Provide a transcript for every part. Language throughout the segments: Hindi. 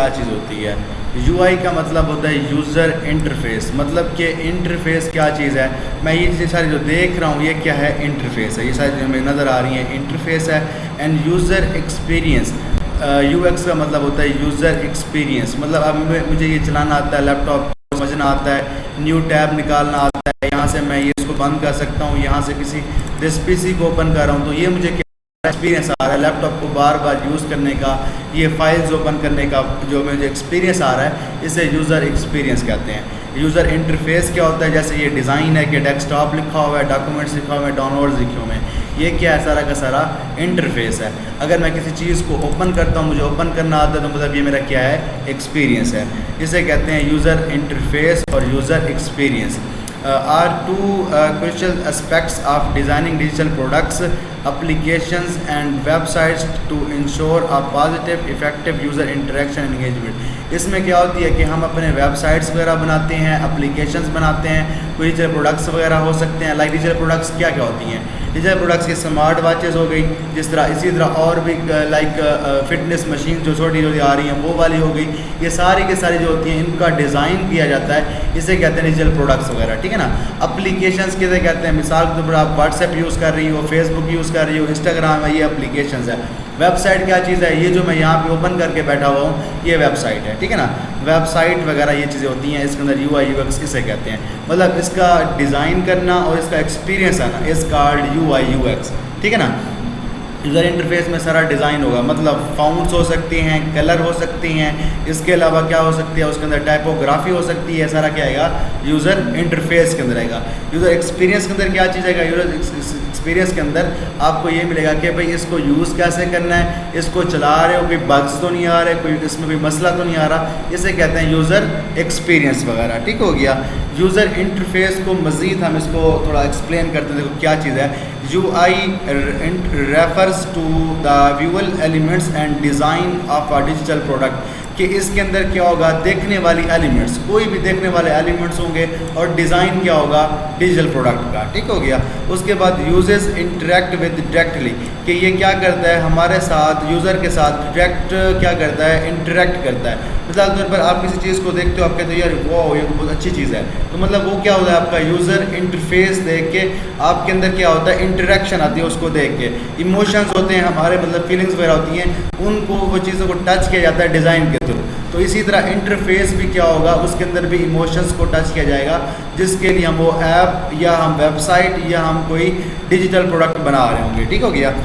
क्या चीज़ होती है। यूआई का मतलब होता है यूज़र इंटरफेस, मतलब कि इंटरफेस क्या चीज़ है। मैं ये सारी जो देख रहा हूँ ये क्या है, इंटरफेस है। ये सारी जो हमें नज़र आ रही हैं इंटरफेस है। एंड यूज़र एक्सपीरियंस, यूएक्स का मतलब होता है यूज़र एक्सपीरियंस, मतलब अब मुझे ये चलाना आता है, लैपटॉप समझना आता है, न्यू टैब निकालना आता है, यहाँ से मैं ये इसको बंद कर सकता हूँ, यहाँ से किसी दिस पीसी को ओपन कर रहा हूँ, तो ये मुझे एक्सपीरियंस आ रहा है लैपटॉप को बार बार यूज़ करने का, ये फाइल्स ओपन करने का जो मुझे एक्सपीरियंस आ रहा है, इसे यूज़र एक्सपीरियंस कहते हैं। यूज़र इंटरफेस क्या होता है, जैसे ये डिज़ाइन है कि डेस्कटॉप लिखा हुआ है, डॉक्यूमेंट्स लिखा हुआ है, डाउनलोड्स लिखे हुए हैं, ये क्या है, सारा का सारा इंटरफेस है। अगर मैं किसी चीज़ को ओपन करता हूँ, मुझे ओपन करना आता है, तो मतलब ये मेरा क्या है, एक्सपीरियंस है। इसे कहते हैं यूज़र इंटरफेस और user experience. Are two crucial aspects of designing digital products, applications and websites to ensure a positive, effective user interaction and engagement। इसमें क्या होती है कि हम अपने वेबसाइट्स वगैरह बनाते हैं, एप्लीकेशंस बनाते हैं, कोई डिजिटल प्रोडक्ट्स वगैरह हो सकते हैं। लाइक डिजिटल प्रोडक्ट्स क्या क्या होती हैं, डिजिटल प्रोडक्ट्स की स्मार्ट वॉचेस हो गई, जिस तरह इसी तरह और भी लाइक फिटनेस मशीन जो छोटी छोटी आ रही हैं वो वाली हो गई। ये सारी की सारी जो होती हैं इनका डिज़ाइन किया जाता है, इसे कहते हैं डिजिटल प्रोडक्ट्स वगैरह, ठीक है ना। एप्लीकेशंस किसे कहते हैं, मिसाल के तौर पर आप व्हाट्सएप यूज़ कर रही हो, फेसबुक यूज़ कर रही हो, इंस्टाग्राम है, ये एप्लीकेशंस है। वेबसाइट क्या चीज़ है, ये जो मैं यहाँ पे ओपन करके बैठा हुआ हूँ ये वेबसाइट है, ठीक है ना। वेबसाइट वगैरह ये चीज़ें होती हैं, इसके अंदर यूआई यूएक्स इसे कहते हैं, मतलब इसका डिज़ाइन करना और इसका एक्सपीरियंस आना इज़ कॉल्ड यूआई यूएक्स, ठीक है ना। यूज़र इंटरफेस में सारा डिज़ाइन होगा, मतलब फ़ॉन्ट्स हो सकती हैं, कलर हो सकती हैं, इसके अलावा क्या हो सकती है, उसके अंदर टाइपोग्राफी हो सकती है, सारा क्या आएगा यूज़र इंटरफेस के अंदर आएगा। यूज़र एक्सपीरियंस के अंदर क्या चीज़ आएगा, यूज़र एक्सपीरियंस के अंदर आपको ये मिलेगा कि भाई इसको यूज़ कैसे करना है, इसको चला रहे हो, कोई बग्स तो नहीं आ रहे, कोई इसमें कोई मसला तो नहीं आ रहा, इसे कहते हैं यूज़र एक्सपीरियंस वगैरह, ठीक हो गया। यूज़र इंटरफेस को मज़ीद हम इसको थोड़ा एक्सप्लेन करते हैं, देखो क्या चीज़ है। UI refers to the visual elements and design of a digital product, कि इसके अंदर क्या होगा, देखने वाली एलिमेंट्स, कोई भी देखने वाले एलिमेंट्स होंगे और डिज़ाइन क्या होगा डिजिटल प्रोडक्ट का, ठीक हो गया। उसके बाद यूजर्स इंटरेक्ट विद डायरेक्टली, कि ये क्या करता है हमारे साथ, यूज़र के साथ डायरेक्ट क्या करता है, इंटरेक्ट करता है। मिसाल के तौर पर आप किसी चीज़ को देखते हो, आप कहते हो यार वाह ये तो बहुत अच्छी चीज़ है, तो मतलब वो क्या होता है, आपका यूज़र इंटरफेस देख के आपके अंदर क्या होता है, इंटरेक्शन आती है उसको देख के, इमोशंस होते हैं हमारे, मतलब फीलिंग्स वगैरह होती हैं, उनको वो चीज़ों को टच किया जाता है डिज़ाइन के थ्रू। तो इसी तरह इंटरफेस भी क्या होगा, उसके अंदर भी इमोशंस को टच किया जाएगा, जिसके लिए हम वो ऐप या हम वेबसाइट या हम कोई डिजिटल प्रोडक्ट बना रहे होंगे, ठीक हो गया।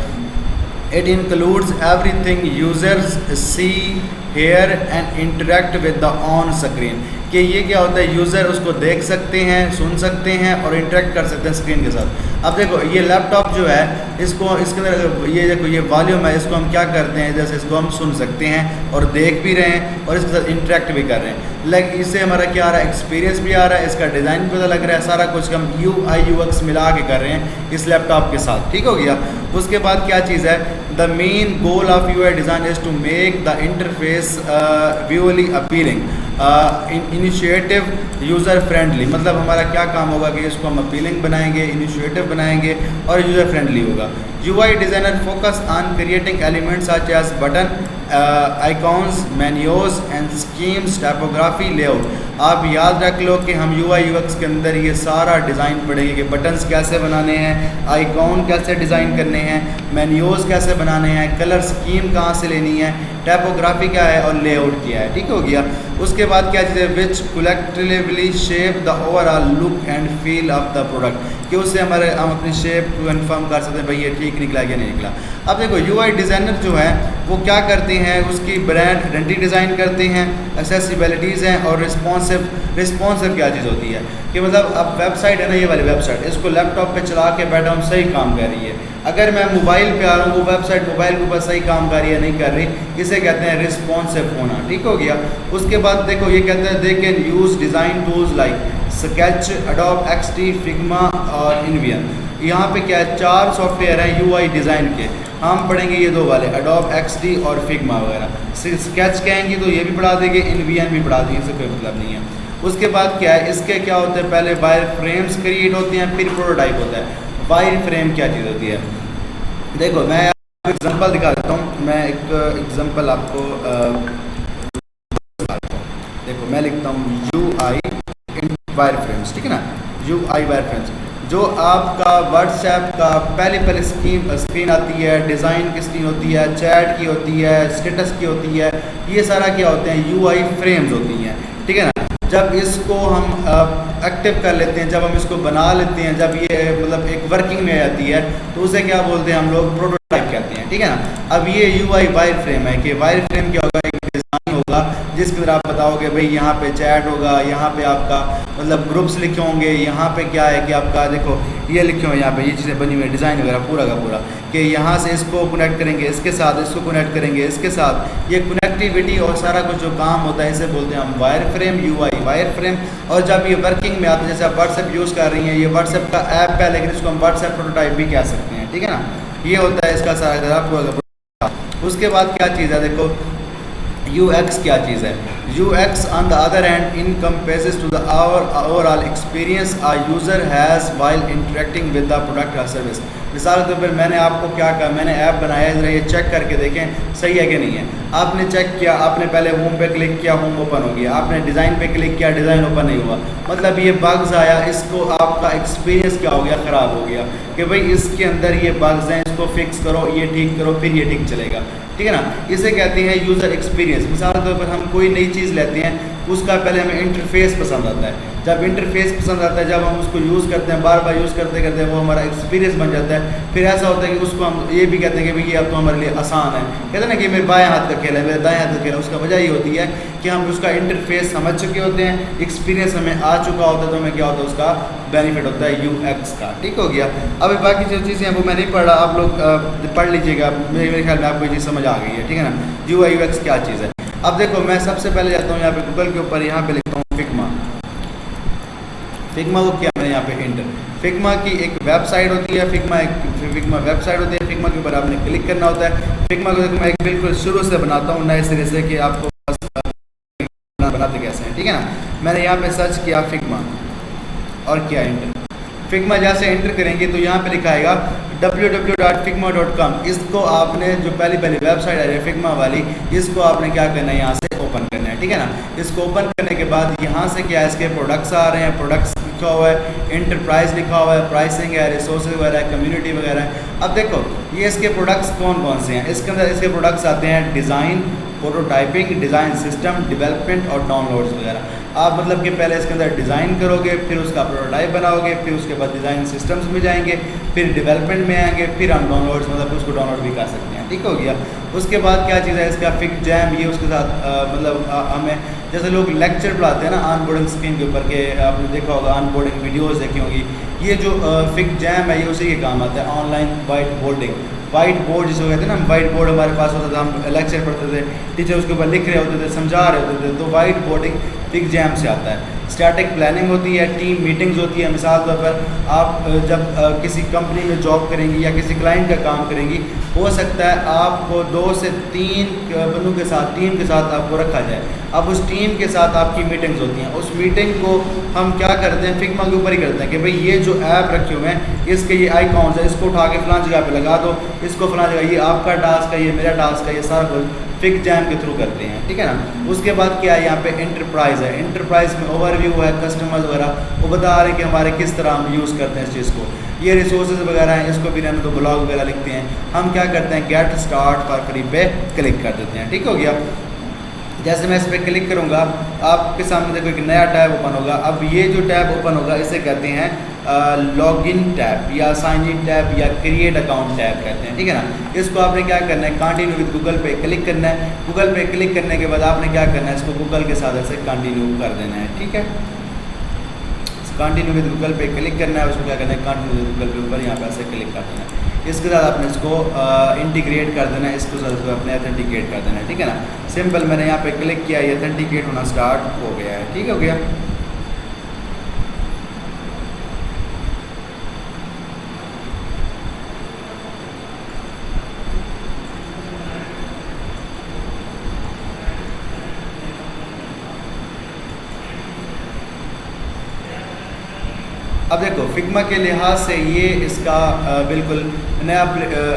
It includes everything users see, hear and interact with the on screen, कि ये क्या होता है, यूज़र उसको देख सकते हैं, सुन सकते हैं और इंटरेक्ट कर सकते हैं स्क्रीन के साथ। अब देखो ये लैपटॉप जो है, इसको इसके अंदर ये देखो ये वॉल्यूम है, इसको हम क्या करते हैं, जैसे इसको हम सुन सकते हैं और देख भी रहे हैं और इसके साथ इंटरेक्ट भी कर रहे हैं। लाइक इससे हमारा क्या आ रहा है, एक्सपीरियंस भी आ रहा है, इसका डिज़ाइन भी पता लग रहा है, सारा कुछ हम UI UX मिला के कर रहे हैं इस लैपटॉप के साथ, ठीक हो गया। उसके बाद क्या चीज़ है, the main goal of UI design is to make the interface visually appealing, initiative user friendly, मतलब हमारा क्या काम होगा कि इसको हम अपीलिंग बनाएंगे, इनिशिएटिव बनाएंगे और यूज़र फ्रेंडली होगा। UI designer focus on creating elements such as button, icons, menus and schemes, typography, layout. आप याद रख लो कि हम UI UX के अंदर ये सारा डिज़ाइन पढ़ेंगे कि बटन्स कैसे बनाने हैं, आइकॉन कैसे डिज़ाइन करने हैं, मेन्यूज़ कैसे बनाने हैं, कलर स्कीम कहाँ से लेनी है, टाइपोग्राफी क्या है और लेआउट क्या है, ठीक हो गया। उसके बाद क्या चीज़ है, which collectively shape the overall look and feel of the product, कि उससे हम अपनी शेप को कन्फर्म कर सकते हैं भाई ये ठीक निकला या नहीं निकला। अब देखो UI डिज़ाइनर जो है वो क्या करते हैं, उसकी ब्रांड आइडेंटिटी डिज़ाइन करते हैं, एक्सेसिबिलिटीज़ हैं और रिस्पॉन्सिव क्या चीज़ होती है, कि मतलब अब वेबसाइट है ना, ये वाली वेबसाइट, इसको लैपटॉप पे चला के बैठा हूँ, सही काम कर रही है। अगर मैं मोबाइल पे आ रहा हूँ, वो वेबसाइट मोबाइल के ऊपर सही काम कर रही है नहीं कर रही, इसे कहते हैं रिस्पॉन्सिव होना, ठीक हो गया। उसके बाद देखो ये कहते हैं they can use design tools like sketch, adobe XD, Figma और इनवियन। यहाँ पे क्या है, 4 सॉफ्टवेयर हैं UI डिज़ाइन के, हम पढ़ेंगे ये 2 वाले, एडोब XD और फिग्मा वगैरह। स्केच कहेंगे तो ये भी पढ़ा देंगे, इनवियन भी पढ़ा देंगे, इससे कोई मतलब नहीं है। उसके बाद क्या है, इसके क्या होते हैं, पहले वायर फ्रेम्स क्रिएट होते हैं, फिर प्रोटोटाइप होता है। वायर फ्रेम क्या चीज़ होती है, देखो मैं आपको एग्जांपल दिखा देता हूँ, मैं एक एग्जांपल आपको देखो मैं लिखता हूँ UI वायर फ्रेम्स, ठीक है ना, UI वायर फ्रेम्स। जो आपका व्हाट्सएप का पहले स्क्रीन आती है, डिज़ाइन की स्क्रीन होती है, चैट की होती है, स्टेटस की होती है, ये सारा क्या होते हैं, UI फ्रेम्स होती हैं, ठीक है ना। जब इसको हम एक्टिव कर लेते हैं, जब हम इसको बना लेते हैं, जब ये मतलब एक वर्किंग में आती है, तो उसे क्या बोलते हैं हम लोग, प्रोटोटाइप कहते हैं, ठीक है ना। अब ये UI वायर फ्रेम है कि वायर फ्रेम क्या होगा, एक डिज़ाइन होगा जिसके अंदर आप बताओगे भाई यहाँ पे चैट होगा, यहाँ पे आपका मतलब ग्रुप्स लिखे होंगे, यहाँ पे क्या है कि आपका देखो ये लिखे हुए यहाँ पे ये चीज़ें बनी हुई है, डिज़ाइन वगैरह पूरा का पूरा, कि यहाँ से इसको कनेक्ट करेंगे इसके साथ, इसको कनेक्ट करेंगे इसके साथ, ये कनेक्टिविटी और सारा कुछ जो काम होता है इसे बोलते हैं हम wire frame, UI wire frame. और जब ये वर्किंग में आता है, जैसे आप व्हाट्सएप यूज़ कर रही हैं, ये व्हाट्सएप का ऐप है लेकिन इसको हम व्हाट्सएप प्रोटोटाइप भी कह सकते हैं, ठीक है ना। ये होता है इसका सारा पूरा का पूरा। उसके बाद क्या चीज़ है, देखो UX क्या चीज़ है। UX on the other hand encompasses to the overall experience a user has while interacting with the product or service। मिसाल के तौर पर मैंने आपको क्या कहा, मैंने ऐप बनाया, ज़रा ये चेक करके देखें सही है कि नहीं है। आपने चेक किया, आपने पहले होम पे क्लिक किया, होम ओपन हो गया, आपने डिज़ाइन पे क्लिक किया, डिज़ाइन ओपन नहीं हुआ, मतलब ये बग्स आया, इसको आपका एक्सपीरियंस क्या हो गया, ख़राब हो गया कि भाई इसके अंदर ये बग्स हैं, इसको फिक्स करो, ये ठीक करो, फिर ये ठीक चलेगा, ठीक है ना। इसे कहते हैं यूज़र एक्सपीरियंस। मिसाल के तौर पर हम कोई नई चीज़ लेते हैं, उसका पहले हमें इंटरफेस पसंद आता है, जब इंटरफेस पसंद आता है, जब हम उसको यूज़ करते हैं, बार बार यूज़ करते करते वो हमारा एक्सपीरियंस बन जाता है। फिर ऐसा होता है कि उसको हम ये भी कहते हैं कि भाई ये अब तो हमारे लिए आसान है, कहते हैं ना कि मेरे बाएं हाथ का खेल है, मेरे दाएं हाथ का खेल है। उसका वजह ये होती है कि हम उसका इंटरफेस समझ चुके होते हैं, एक्सपीरियंस हमें आ चुका होता है, तो हमें क्या होता है, उसका बेनिफिट होता है UX का, ठीक हो गया। अब बाकी जो चीज़ें हैं वो मैं नहीं पढ़ रहा, आप लोग पढ़ लीजिएगा, मेरे ख्याल में आपको ये चीज़ समझ आ गई है, ठीक है ना, UI UX क्या चीज़ है। अब देखो मैं सबसे पहले जाता हूँ यहाँ पे गूगल के ऊपर, यहाँ पे लिखता हूँ फिग्मा। फिग्मा को क्या मैंने यहाँ पे इंटर, फिग्मा की एक वेबसाइट होती है, फिग्मा वेबसाइट होती है, फिग्मा के ऊपर आपने क्लिक करना होता है। फिग्मा को देखो मैं एक बिल्कुल शुरू से बनाता हूँ नए सिरे से कि आपको बनाते कैसे हैं, ठीक है ना। मैंने यहाँ पे सर्च किया फिग्मा और किया इंटर। फिग्मा जैसे एंटर करेंगे तो यहाँ पे लिखा आएगा www.figma.com। इसको आपने जो पहली वेबसाइट है फिग्मा वाली, इसको आपने क्या करना है, यहाँ से ओपन करना है, ठीक है ना। इसको ओपन करने के बाद यहाँ से क्या है, इसके प्रोडक्ट्स आ रहे हैं, प्रोडक्ट्स लिखा हुआ है, एंटरप्राइज लिखा हुआ है, प्राइसिंग है, रिसोर्सेज वगैरह है, कम्युनिटी वगैरह है। अब देखो ये इसके प्रोडक्ट्स कौन कौन से हैं, इसके अंदर इसके प्रोडक्ट्स आते हैं design, prototyping, design system, development और डाउनलोड्स वगैरह। आप मतलब कि पहले इसके अंदर डिज़ाइन करोगे, फिर उसका प्रोटोटाइप बनाओगे, फिर उसके बाद डिज़ाइन सिस्टम्स में जाएंगे, फिर डेवलपमेंट में आएंगे, फिर हम डाउनलोड्स मतलब उसको डाउनलोड भी कर सकते हैं, ठीक हो गया। उसके बाद क्या चीज़ है, इसका फिग जैम, ये उसके साथ मतलब हमें जैसे लोग लेक्चर पढ़ाते हैं ना ऑनबोर्डिंग स्क्रीन के ऊपर के, आपने देखा होगा ऑनबोर्डिंग वीडियोज़ देखी होगी, ये जो फिग जैम है ये उसी के काम आता है, online white boarding. White board जिसको कहते हैं ना, वाइट बोर्ड हमारे पास होता था, हम लेक्चर पढ़ते थे, टीचर उसके ऊपर लिख रहे होते थे, समझा रहे होते थे, तो वाइट बोर्डिंग फिग जैम से आता है। स्टैटिक प्लानिंग होती है, टीम मीटिंग्स होती है। मिसाल तौर पर आप जब किसी कंपनी में जॉब करेंगी या किसी क्लाइंट का काम करेंगी, हो सकता है आपको 2 से 3 बंदों के साथ, टीम के साथ आपको रखा जाए। अब उस टीम के साथ आपकी मीटिंग्स होती हैं, उस मीटिंग को हम क्या करते हैं, फिग्मा के ऊपर ही करते हैं कि भाई ये जो ऐप रखे हुए हैं, इसके ये आइकॉन्स है, इसको उठा के फलां जगह पे लगा दो, इसको फलां जगह, ये आपका टास्क है, ये मेरा टास्क है, ये सारा कुछ फिग जैम के थ्रू करते हैं, ठीक है ना। उसके बाद क्या है, यहाँ पे एंटरप्राइज है, एंटरप्राइज में ओवरव्यू है, कस्टमर्स वगैरह वो बता रहे हैं कि हमारे किस तरह हम यूज़ करते हैं इस चीज़ को। ये रिसोर्सेज वगैरह हैं, इसको भी रहने तो ब्लॉग वगैरह लिखते हैं। हम क्या करते हैं, गेट स्टार्ट फॉर फ्री पे क्लिक कर देते हैं, ठीक हो गया। जैसे मैं इस पर क्लिक करूँगा, आपके सामने देखो एक नया टैब ओपन होगा। अब ये जो टैब ओपन होगा इसे कहते हैं लॉगिन टैब या साइन इन टैब या क्रिएट अकाउंट टैब कहते हैं, ठीक है ना। इसको आपने क्या करना है, कंटिन्यू विद गूगल पे क्लिक करना है। गूगल पे क्लिक करने के बाद आपने क्या करना है, इसको गूगल के साथ ऐसे कंटिन्यू कर देना है, ठीक है। कंटिन्यू विद गूगल पे क्लिक करना है, उसको क्या करना है, कंटिन्यू विद गूगल पे ऊपर यहाँ पे ऐसे क्लिक कर देना है। इसके साथ आपने इसको इंटीग्रेट कर देना है, इसको साथ इसको अपने ऑथेंटिकेट कर देना है, ठीक है ना। सिंपल मैंने यहाँ पे क्लिक किया, ये ऑथेंटिकेट होना स्टार्ट हो गया है, ठीक हो गया। अब देखो फिग्मा के लिहाज से ये इसका बिल्कुल नया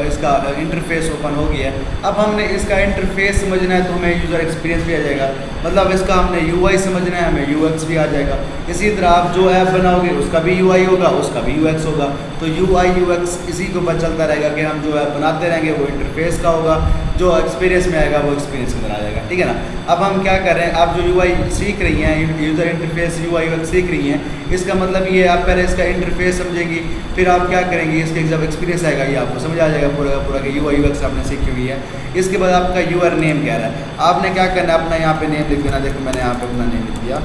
इसका इंटरफेस ओपन हो गया है। अब हमने इसका इंटरफेस समझना है तो हमें यूज़र एक्सपीरियंस भी आ जाएगा, मतलब इसका हमने यूआई समझना है, हमें यूएक्स भी आ जाएगा। इसी तरह आप जो ऐप बनाओगे उसका भी यूआई होगा, उसका भी यूएक्स होगा। तो यूआई यूएक्स इसी के ऊपर चलता रहेगा कि हम जो ऐप बनाते रहेंगे वो इंटरफेस का होगा, जो एक्सपीरियंस में आएगा वो एक्सपीरियंस के अंदर आ जाएगा, ठीक है ना। अब हम क्या कर रहे हैं, आप जो यूआई सीख रही हैं, यूज़र इंटरफेस यूआई यूएक्स सीख रही हैं, इसका मतलब ये आप पहले इसका इंटरफेस समझेंगी, फिर आप क्या करेंगे, इसके जब एक्सपीरियंस आएगा ये आपको समझ आ जाएगा पूरा का पूरा कि यूआई यूएक्स आपने सीखी हुई है। इसके बाद आपका यूआर नेम कह रहा है, आपने क्या करना है, अपना यहाँ पे नेम लिख देना। देखो मैंने यहाँ पे अपना नेम लिख दिया।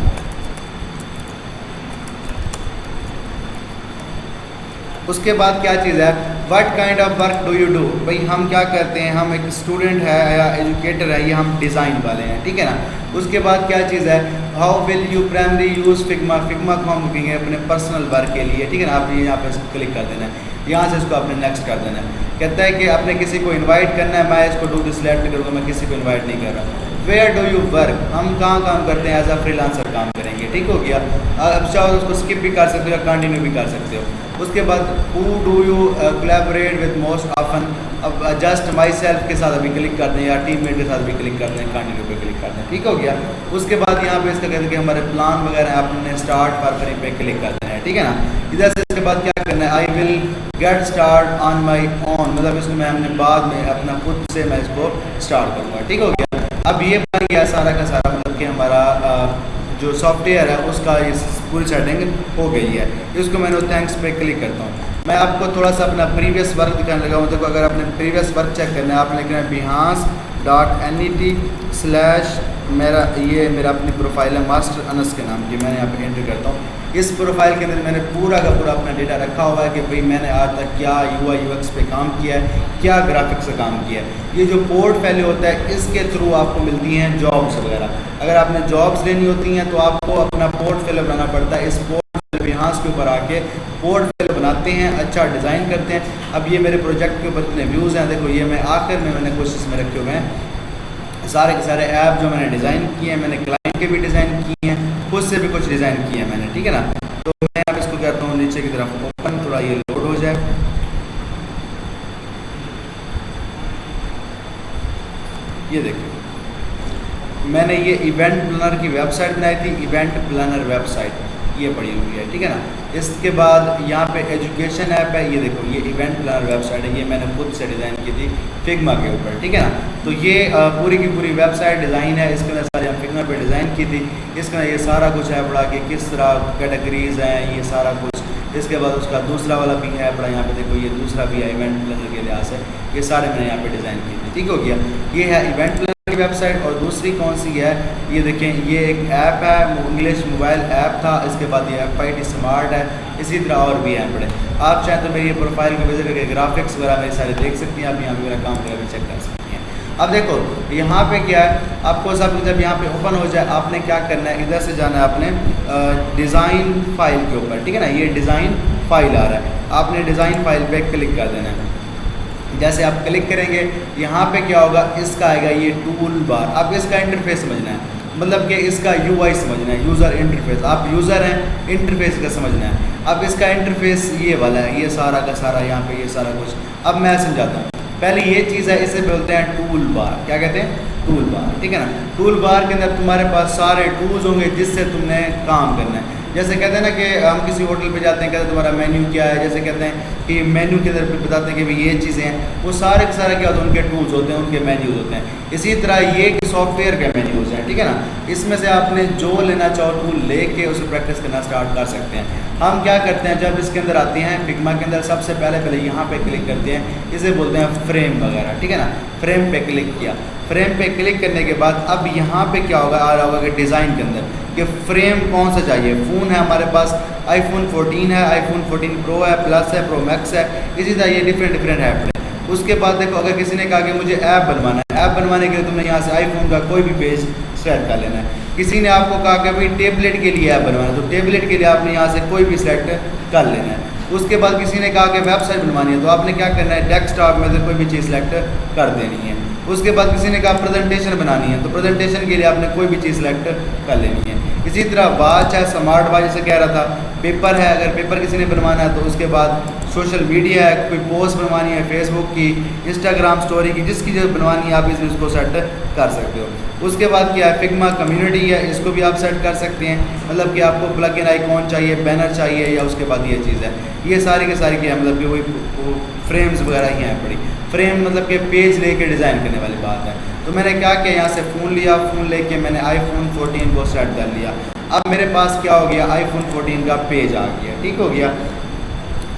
उसके बाद क्या चीज़ है, what kind of work do you do, भाई हम क्या करते हैं, हम एक स्टूडेंट है या एजुकेटर है, ये हम डिज़ाइन वाले हैं, ठीक है ना। उसके बाद क्या चीज़ है, how will you primary use Figma, Figma को हम लिखेंगे अपने पर्सनल वर्क के लिए, ठीक है ना। आप ये यहाँ पे क्लिक कर देना है, यहाँ से इसको आपने नेक्स्ट कर देना है। कहता है कि आपने किसी को इन्वाइट करना है, मैं इसको डू दिस सिलेक्ट करूँगा, मैं किसी को इन्वाइट नहीं कर रहा। वेयर डू यू वर्क, हम कहाँ काम करते हैं, एज अ फ्रीलांसर काम करेंगे, ठीक हो गया। अब चाहो उसको स्किप भी कर सकते हो या कंटिन्यू भी कर सकते हो। उसके बाद who do you collaborate with most often, अब जस्ट माई सेल्फ के साथ अभी क्लिक कर दें या टीम मेट के साथ भी क्लिक कर दें, कंटिन्यू पे क्लिक कर दें, ठीक हो गया। उसके बाद यहाँ पे इसका कहते हैं कि हमारे प्लान वगैरह आपने स्टार्ट फरवरी पे क्लिक कर देना है, ठीक है ना। इधर से इसके बाद क्या करना है, I will get start on my own, मतलब इसको मैं हमने बाद में अपना खुद से मैं इसको स्टार्ट करूँगा, ठीक हो गया। अब ये बन गया सारा का सारा, मतलब कि हमारा जो सॉफ्टवेयर है उसका इस पूरी सेटिंग हो गई है। इसको मैंने थैंक्स पे क्लिक करता हूँ। मैं आपको थोड़ा सा अपना प्रीवियस वर्क दिखाने लगा हूँ। देखो अगर आपने प्रीवियस वर्क चेक करना है, आपने लिखना है behance.net/ मेरा अपनी प्रोफाइल है मास्टर अनस के नाम की, मैंने यहाँ पे एंटर करता हूँ। इस प्रोफाइल के अंदर मैंने पूरा का पूरा अपना डेटा रखा हुआ है कि भाई मैंने आज तक क्या यूआई यूएक्स पे काम किया है, क्या ग्राफिक्स से काम किया है। ये जो पोर्टफोलियो होता है इसके थ्रू आपको मिलती हैं जॉब्स वगैरह। अगर आपने जॉब्स लेनी होती हैं तो आपको अपना पोर्टफोलियो बनाना पड़ता है। इस पोर्टफोलियो behance के ऊपर आके पोर्टफोलियो बनाते हैं, अच्छा डिज़ाइन करते हैं। अब ये मेरे प्रोजेक्ट के ऊपर कितने व्यूज़ हैं, देखो ये मैं आखिर में मैंने कुछ इसमें रखे हुए हैं सारे के सारे ऐप जो मैंने डिज़ाइन किए हैं। मैंने क्लाइंट के भी डिज़ाइन किए हैं, खुद से भी कुछ डिज़ाइन किए हैं मैंने, ठीक है ना। तो मैं अब इसको कहता हूँ नीचे की तरफ ओपन, थोड़ा ये लोड हो जाए। ये देखिए मैंने ये इवेंट प्लानर की वेबसाइट बनाई थी, इवेंट प्लानर वेबसाइट ये पड़ी हुई है, ठीक है ना। इसके बाद यहाँ पे एजुकेशन ऐप है, ये देखो ये इवेंट प्लानर वेबसाइट है, ये मैंने खुद से डिज़ाइन की थी फिग्मा के ऊपर, ठीक है ना। तो ये पूरी की पूरी वेबसाइट डिज़ाइन है, इसके अंदर सारे हम फिग्मा पे डिज़ाइन की थी। इसके अंदर ये सारा कुछ है पड़ा कि किस तरह कैटेगरीज हैं, ये सारा कुछ। इसके बाद उसका दूसरा वाला भी है पड़ा, यहाँ पे देखो ये दूसरा भी है इवेंट प्लानर के लिहाज से, ये सारे मैंने यहाँ पे डिज़ाइन की थी, ठीक हो गया। ये है इवेंट प्लानर की वेबसाइट। और दूसरी कौन सी है, ये देखें ये एक ऐप है, इंग्लिश मोबाइल ऐप था। इसके बाद ये FIT स्मार्ट है, इसी तरह और भी हैं पड़े। आप चाहें तो मेरी प्रोफाइल को विजिट करके ग्राफिक्स वगैरह मेरे सारे देख सकती हैं, आप यहाँ पे मेरा काम वगैरह भी चेक कर सकती हैं। अब देखो यहाँ पे क्या है, आपको सब जब यहाँ पे ओपन हो जाए आपने क्या करना है, इधर से जाना है आपने डिज़ाइन फाइल के ऊपर, ठीक है ना। ये डिज़ाइन फाइल आ रहा है, आपने डिज़ाइन फाइल पे क्लिक कर देना है। जैसे आप क्लिक करेंगे यहाँ पे क्या होगा, इसका आएगा ये टूल बार। अब इसका इंटरफेस समझना है, मतलब कि इसका यूआई समझना है, यूज़र इंटरफेस। आप यूज़र हैं, इंटरफेस का समझना है। अब इसका इंटरफेस ये वाला है, ये सारा का सारा यहाँ पे ये सारा कुछ। अब मैं समझाता हूँ। पहले ये चीज़ है, इसे बोलते हैं टूल बार। क्या कहते हैं, टूल बार, ठीक है ना। टूल बार के अंदर तुम्हारे पास सारे टूल्स होंगे जिससे तुमने काम करना है। जैसे कहते हैं ना कि हम किसी होटल पे जाते हैं, कहते हैं तुम्हारा मेन्यू क्या है, जैसे कहते हैं कि मेन्यू के अंदर बताते हैं कि भाई ये चीज़ें हैं, वो सारे के सारे क्या होते हैं, उनके टूल्स होते हैं, उनके मेन्यूज़ होते हैं। इसी तरह ये सॉफ्टवेयर के मेन्यूज़ हैं, ठीक है ना। इसमें से आपने जो लेना चाहो टूल लेके उसे प्रैक्टिस करना स्टार्ट कर सकते हैं। हम क्या करते हैं, जब इसके अंदर आते हैं फिग्मा के अंदर, सबसे पहले यहाँ पे क्लिक करते हैं, इसे बोलते हैं फ्रेम वगैरह, ठीक है ना। फ्रेम पे क्लिक किया, फ्रेम पे क्लिक करने के बाद अब यहाँ पे क्या होगा, आ रहा होगा कि डिज़ाइन के अंदर कि फ्रेम कौन सा चाहिए। फ़ोन है हमारे पास, iPhone 14 है, iPhone 14 Pro है, प्लस है, Pro Max है, इसी तरह ये डिफरेंट ऐप है। उसके बाद देखो अगर किसी ने कहा कि मुझे ऐप बनवाना है, ऐप बनवाने के लिए तुमने यहाँ से आईफोन का कोई भी पेज सेलेक्ट कर लेना है। किसी ने आपको कहा कि भाई टेबलेट के लिए ऐप बनवाना है, तो टेबलेट के लिए आपने यहाँ से कोई भी सेलेक्ट कर लेना है। उसके बाद किसी ने कहा कि वेबसाइट बनवानी है, तो आपने क्या करना है, डेस्कटॉप में से कोई भी चीज़ सेलेक्ट कर देनी है। उसके बाद किसी ने कहा प्रेजेंटेशन बनानी है, तो प्रेजेंटेशन के लिए आपने कोई भी चीज़ सेलेक्ट कर लेनी है। इसी तरह वॉच है, स्मार्ट वॉच जैसे कह रहा था, पेपर है, अगर पेपर किसी ने बनवाना है तो उसके बाद सोशल मीडिया है, कोई पोस्ट बनवानी है फेसबुक की, इंस्टाग्राम स्टोरी की, जिसकी जो बनवानी है आप इस उसको सेट कर सकते हो। उसके बाद क्या है, फिग्मा कम्युनिटी है, इसको भी आप सेट कर सकते हैं, मतलब कि आपको प्लग इन आइकॉन चाहिए, बैनर चाहिए, या उसके बाद ये चीज़ है, ये सारी के सारी क्या है, मतलब कि वही फ्रेम्स वगैरह ही हैं पड़ी। फ्रेम मतलब कि पेज लेके डिज़ाइन करने वाली बात है। तो मैंने क्या किया, यहाँ से फ़ोन लिया, फ़ोन लेके मैंने iPhone 14 को सेट कर लिया। अब मेरे पास क्या हो गया, iPhone 14 का पेज आ गया, ठीक हो गया।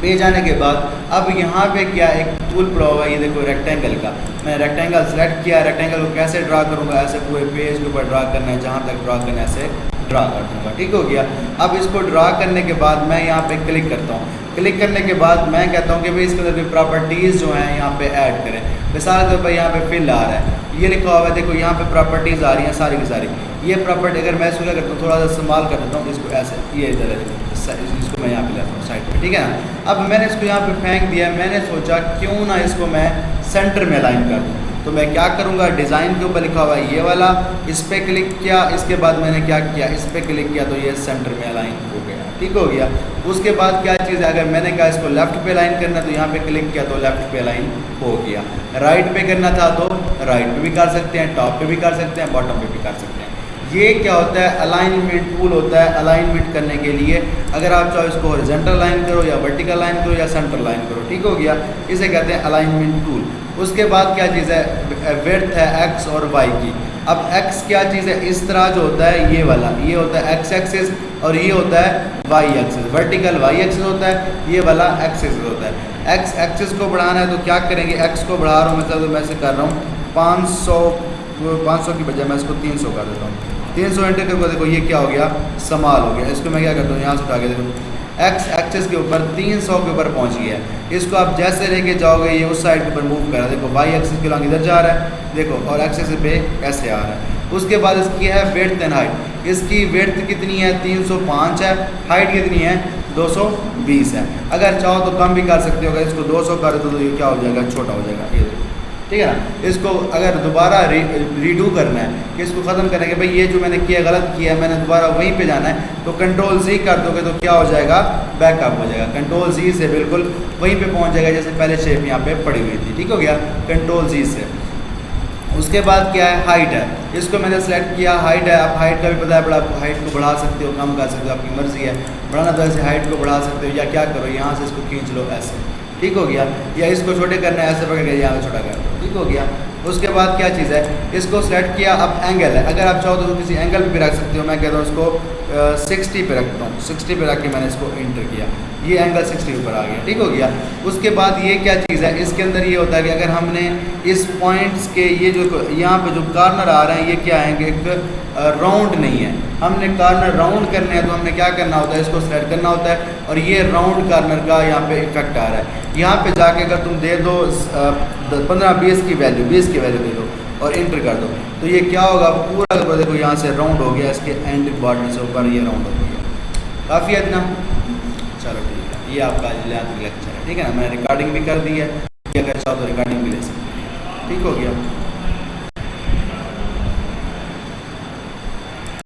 पेज आने के बाद अब यहाँ पे क्या एक टूल पड़ा हुआ है, ये देखो रेक्टेंगल का, मैं रेक्टेंगल सेलेक्ट किया। रेक्टेंगल को कैसे ड्रा करूँगा, ऐसे पूरे पेज के ऊपर ड्रा करना है, जहाँ तक ड्रा करना है ऐसे ड्रा कर दूँगा, ठीक हो गया। अब इसको ड्रा करने के बाद मैं यहाँ पे क्लिक करता हूँ। क्लिक करने के बाद मैं कहता हूँ कि भाई इसके अंदर कोई प्रॉपर्टीज़ जो हैं यहाँ पे ऐड करें। मिसाल के तौर पर यहाँ पे फिल आ रहा है, ये लिखा हुआ है, देखो यहाँ पे प्रॉपर्टीज़ आ रही हैं सारी की सारी। ये प्रॉपर्टी अगर मैं इसको क्या करता हूँ, थोड़ा सा इस्तेमाल कर देता हूँ, इसको ऐसे, ये इधर है, इसको मैं यहाँ पे लेता हूँ साइड पे, ठीक है ना। अब मैंने इसको यहाँ पे फेंक दिया, मैंने सोचा क्यों ना इसको मैं सेंटर में अलाइन कर दूँ। तो मैं क्या करूँगा, डिज़ाइन के ऊपर लिखा हुआ है ये वाला, इस पर क्लिक किया, इसके बाद मैंने क्या किया, इस पर क्लिक किया, तो ये सेंटर में अलाइन हो गया, ठीक हो गया। उसके बाद क्या चीज़ है, अगर मैंने कहा इसको लेफ़्ट पे अलाइन करना, तो यहाँ पे क्लिक किया तो लेफ़्ट पे अलाइन हो गया। राइट पे करना था तो राइट पे भी कर सकते हैं, टॉप पे भी कर सकते हैं, बॉटम पे भी कर सकते हैं। ये क्या होता है, अलाइनमेंट टूल होता है अलाइनमेंट करने के लिए। अगर आप चाहो इसको हॉरिजॉन्टल लाइन करो, या वर्टिकल लाइन करो, या सेंटर लाइन करो, ठीक हो गया। इसे कहते हैं अलाइनमेंट टूल। उसके बाद क्या चीज़ है, विड्थ है एक्स और वाई की। अब एक्स क्या चीज़ है, इस तरह जो होता है ये वाला, ये होता है एक्स एक्सिस, और ये होता है Y axis. Vertical Y axis होता है, ये वाला एक्स एक्सिस होता है। एक्स एक्सिस को बढ़ाना है तो क्या करेंगे, एक्स को बढ़ा रहा हूँ, मतलब तो मैं से कर रहा हूँ 500 की बजाय मैं इसको 300 कर देता हूँ। 300 एंटर करके देखो ये क्या हो गया, समाल हो गया। इसको मैं क्या करता हूँ, यहाँ से उठा के देखो एक्स एक्सिस के ऊपर 300 के ऊपर पहुँच गया है। इसको आप जैसे लेके जाओगे ये उस साइड के ऊपर मूव कर रहा है, देखो वाई एक्सिस के लॉन्ग इधर जा रहा है, देखो, और एक्सिस पे ऐसे आ रहा है। उसके बाद इसकी है विड्थ एंड हाइट। इसकी विड्थ कितनी है, 305 है, हाइट कितनी है, 220 है। अगर चाहो तो कम भी कर सकते हो, अगर इसको 200 कर दो तो ये क्या हो जाएगा, छोटा हो जाएगा, ये देखो, ठीक है ना। इसको अगर दोबारा रीडू करना है कि इसको ख़त्म करने के, भाई ये जो मैंने किया गलत किया है, मैंने दोबारा वहीं पे जाना है, तो कंट्रोल Z कर दोगे तो क्या हो जाएगा, बैकअप हो जाएगा। कंट्रोल Z से बिल्कुल वहीं पे पहुंच जाएगा जैसे पहले शेप यहाँ पे पड़ी हुई थी, ठीक हो गया, कंट्रोल Z से। उसके बाद क्या है, हाइट है। इसको मैंने सेलेक्ट किया, हाइट है। आप हाइट का भी पता है, बड़ा हाइट को बढ़ा सकते हो, कम कर सकते हो, आपकी मर्ज़ी है। बढ़ाना तो ऐसे हाइट को बढ़ा सकते हो, या क्या करो यहाँ से इसको खींच लो ऐसे, ठीक हो गया, या इसको छोटे करना है ऐसे पकड़ के यहाँ पे छोटा कर दो, ठीक हो गया। उसके बाद क्या चीज़ है, इसको सेलेक्ट किया। अब एंगल है, अगर आप चाहो तो किसी एंगल पे भी रख सकते हो। मैं कहता हूँ इसको 60 पे रखता हूँ, 60 पे रख के मैंने इसको इंटर किया, ये एंगल 60 ऊपर आ गया, ठीक हो गया। उसके बाद ये क्या चीज़ है, इसके अंदर ये होता है कि अगर हमने इस पॉइंट्स के ये जो यहाँ पे जो कॉर्नर आ रहे हैं ये क्या आएंगे, एक राउंड नहीं है, हमने कॉर्नर राउंड करने हैं तो हमने क्या करना होता है, इसको सेलेक्ट करना होता है, और ये राउंड कॉर्नर का यहाँ पे इफेक्ट आ रहा है। यहाँ पे जाके अगर तुम दे दो 15-20 की वैल्यू, 20 की वैल्यू दे दो और इंटर कर दो, तो ये क्या होगा, पूरा देखो यहाँ से राउंड हो गया, इसके एंड बॉर्डर से ऊपर ये राउंड हो गया। काफ़ी है इतना, चलो ठीक है, ये आपका लेक्चर है, ठीक है ना। मैंने रिकॉर्डिंग भी कर दी है, अगर चाहो तो रिकॉर्डिंग भी ले सकते, ठीक हो गया।